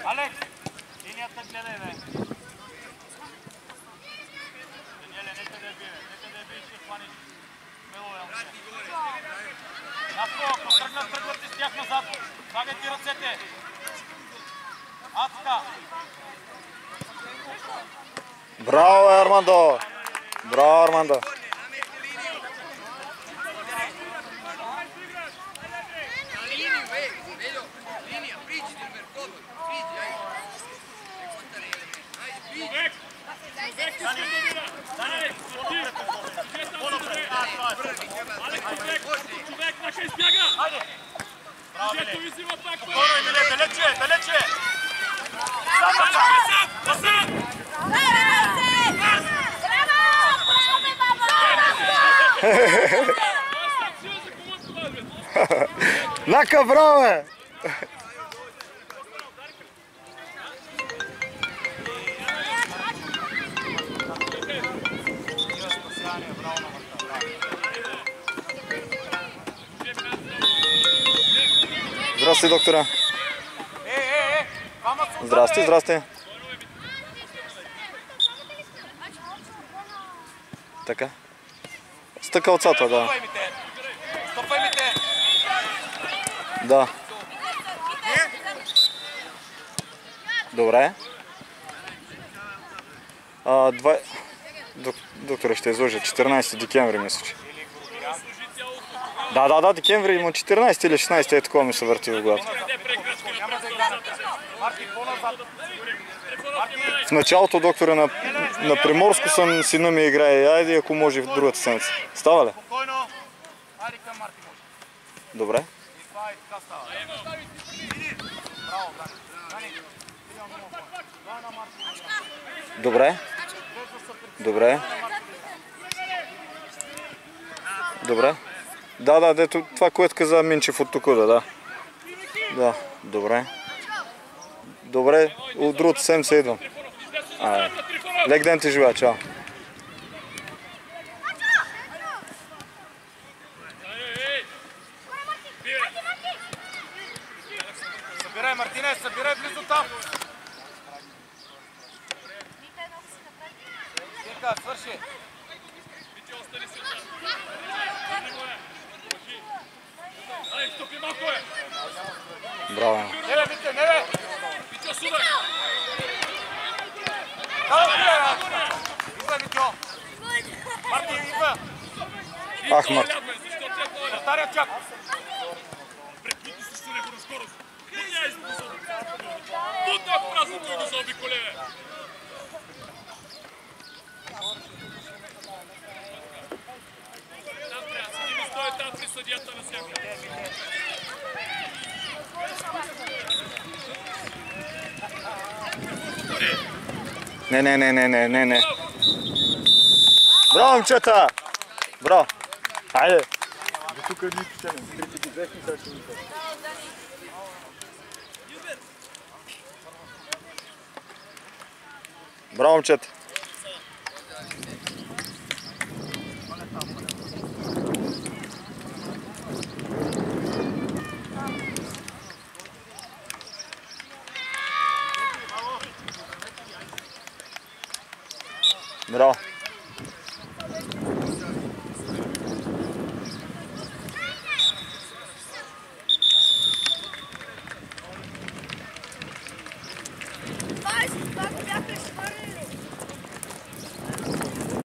Алекс, линията гледай, бе. Даниеле, нека да я бие, ще хваниш мелове, момче. Наско, ако тръгвате с тях назад, слагай ти ръцете. Ацка. Браво, Армандо! Браво, Армандо! Човек, наша избяга! Хайде! Браво, Емиле! Далече! Нака, браво, бе! Здрасти, доктора. Здрасти, здрасти. Така. Стъкалцата, да. Да. Добре. Доктора ще изложа 14 декември, мисля, че. Да, декември има 14 или 16, е такова ми се върти в главата. В началото, доктора, на Приморско сина ми играе. Айде, ако може в другата седмица. Става ли? Добре. Добре. Добре. Добре. Да, дето това, което каза Минчев от тук, да. Да, добре. Добре, от другата седмица идвам. Лек ден ти живея, чао. Събирай, Мартинес, събирай близо там. Тика, свърши. Браво. Не бе! Витьо, сюда! Идва, Витьо! Марти, идва! Ах, Марти. Вратаря чак! Препути също него на скорост. Подняй се го заобиколи. Тутна в празното и го заобиколи. Там трябва да седим и стои там при съдията на всяка. Не. Браво, момчета! Браво! Хайде! До тук ни печелим. Трите десни, сега ще ни печелим. Браво, момчета!